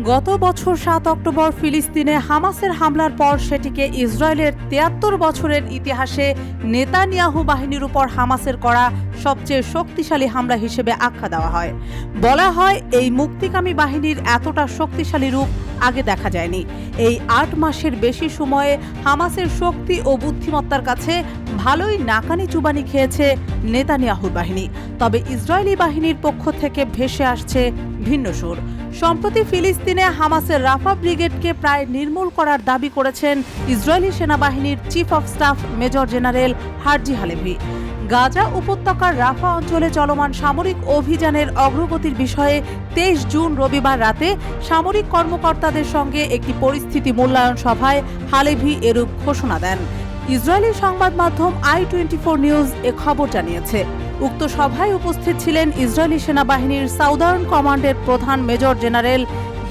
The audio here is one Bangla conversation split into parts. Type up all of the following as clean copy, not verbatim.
গত বছর ৭ অক্টোবর ফিলিস্তিনে হামাসের হামলার পর সেটিকে ইসরায়েলের ৭৩ বছরের ইতিহাসে নেতানিয়াহু বাহিনীর উপর হামাসের করা সবচেয়ে শক্তিশালী হামলা হিসেবে আখ্যা দেওয়া হয়। বলা হয়, এই মুক্তিকামী বাহিনীর এতটা শক্তিশালী রূপ আগে দেখা যায়নি। এই ৮ মাসের বেশি সময়ে হামাসের শক্তি ও বুদ্ধিমত্তার কাছে ভালোই নাকানি চুবানি খেয়েছে নেতানিয়াহুর বাহিনী। তবে ইসরায়েলি বাহিনীর পক্ষ থেকে ভেসে আসছে ভিন্ন সুর। সম্প্রতি ফিলিস্তিনে হামাসের রাফা ব্রিগেডকে প্রায় নির্মূল করার দাবি করেছেন ইসরায়েলি সেনাবাহিনীর chief of staff major general Herzi Halevi. Gaza উপত্যকার রাফা অঞ্চলে চলমান সামরিক অভিযানের অগ্রগতির বিষয়ে ২৩ জুন রবিবার রাতে সামরিক কর্মকর্তাদের সঙ্গে একটি পরিস্থিতি মূল্যায়ন সভায় হালেভি এরূপ ঘোষণা দেন। ইসরায়েলি সংবাদ মাধ্যম i24 নিউজ এ খবর জানিয়েছে। উক্ত সভায় উপস্থিত ছিলেন ইসরায়েলি সেনাবাহিনীর সাউদার্ন কমান্ডের প্রধান মেজর জেনারেল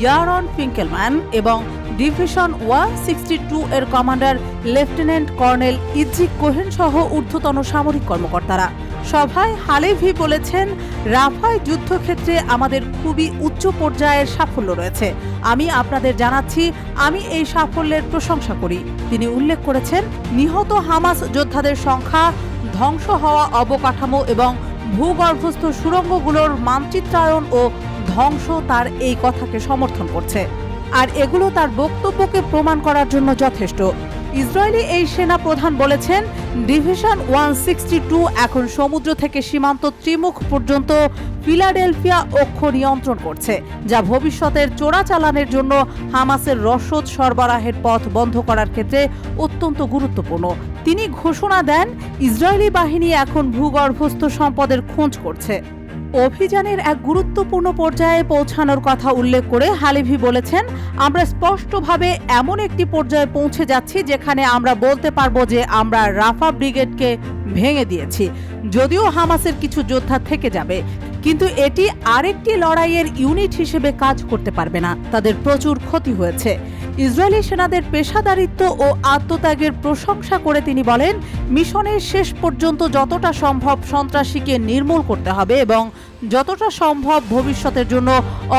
ইয়ারন ফিঙ্কেলম্যান এবং ডিভিশন 162 এর কমান্ডার লেফটেন্যান্ট কর্নেল ইজ্জিক কোহেন সহ ঊর্ধ্বতন সামরিক কর্মকর্তারা। সভায় হালেভি বলেছেন, রাফায় যুদ্ধক্ষেত্রে আমাদের খুবই উচ্চ পর্যায়ের সাফল্য রয়েছে। আমি আপনাদের জানাচ্ছি, আমি এই সাফল্যের প্রশংসা করি। তিনি উল্লেখ করেছেন, নিহত হামাস যোদ্ধাদের সংখ্যা, ধ্বংস হওয়া অবকাঠামো এবং ভূগর্ভস্থ সুড়ঙ্গগুলোর মানচিত্রায়ন ও ধ্বংস তার এই কথাকে সমর্থন করছে, আর এগুলো তার বক্তব্যকে প্রমাণ করার জন্য যথেষ্ট। ইসরায়েলি এই সেনা প্রধান বলেছেন, ডিভিশন 162 এখন সমুদ্র থেকে সীমান্ত ত্রিমুখ পর্যন্ত ফিলাডেলফিয়া অক্ষ নিয়ন্ত্রণ করছে, যা ভবিষ্যতের চোরাচালানের জন্য হামাসের রসদ সরবরাহের পথ বন্ধ করার ক্ষেত্রে অত্যন্ত গুরুত্বপূর্ণ। তিনি ঘোষণা দেন, ইসরায়েলি বাহিনী এখন ভূগর্ভস্থ সম্পদের খোঁজ করছে। অভিযানের এক গুরুত্বপূর্ণ পর্যায়ে পৌঁছানোর কথা উল্লেখ করে হালেভি বলেছেন, আমরা স্পষ্টভাবে এমন একটি পর্যায়ে পৌঁছে যাচ্ছি যেখানে আমরা বলতে পারবো যে আমরা রাফা ব্রিগেডকে ভেঙে দিয়েছি। যদিও হামাসের কিছু যোদ্ধা থেকে যাবে, কিন্তু এটি আরেকটি লড়াইয়ের ইউনিট হিসেবে কাজ করতে পারবে না। তাদের প্রচুর ক্ষতি হয়েছে। ইসরায়েলি সেনাদের পেশাদারিত্ব ও আত্মত্যাগের প্রশংসা করে তিনি বলেন, মিশনের শেষ পর্যন্ত যতটা সম্ভব সন্ত্রাসীকে নির্মূল করতে হবে এবং যতটা সম্ভব ভবিষ্যতের জন্য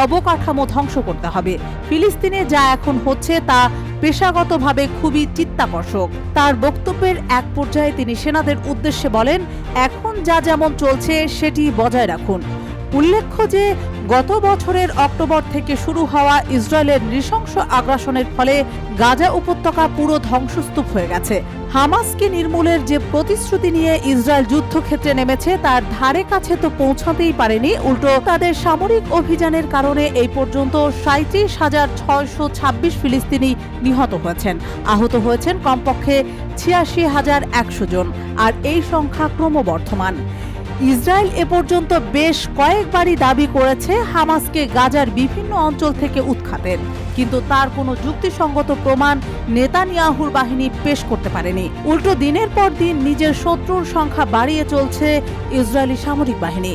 অবকাঠামো ধ্বংস করতে হবে। ফিলিস্তিনে যা এখন হচ্ছে তা পেশাগতভাবে খুবই চিত্তাকর্ষক। তার বক্তব্যের এক পর্যায়ে তিনি সেনাদের উদ্দেশ্যে বলেন, এখন যা যেমন চলছে সেটি বজায় রাখুন। উল্লেখ্য যে গত বছরের অক্টোবর থেকে শুরু হওয়া ইসরায়েলের নৃশংস আগ্রাসনের ফলে গাজা উপত্যকা পুরো ধ্বংসস্তূপ হয়ে গেছে। হামাসকে নির্মূলের যে প্রতিশ্রুতি নিয়ে ইসরায়েল যুদ্ধক্ষেত্রে নেমেছে তার ধারে কাছে তো পৌঁছাতেই পারেনি, উল্টো তাদের সামরিক অভিযানের কারণে এই পর্যন্ত ৩৭,৬২৬ ফিলিস্তিনি নিহত হয়েছেন। আহত হয়েছেন কমপক্ষে ৮৬,১০০ জন, আর এই সংখ্যা ক্রমবর্ধমান। ইসরায়েল এ পর্যন্ত বেশ কয়েকবারই দাবি করেছে হামাসকে গাজার বিভিন্ন অঞ্চল থেকে উৎখাতের, কিন্তু তার কোনো যুক্তিসঙ্গত প্রমাণ নেতানিয়াহুর বাহিনী পেশ করতে পারেনি। উল্টো দিনের পর দিন নিজের শত্রুর সংখ্যা বাড়িয়ে চলছে ইসরায়েলি সামরিক বাহিনী।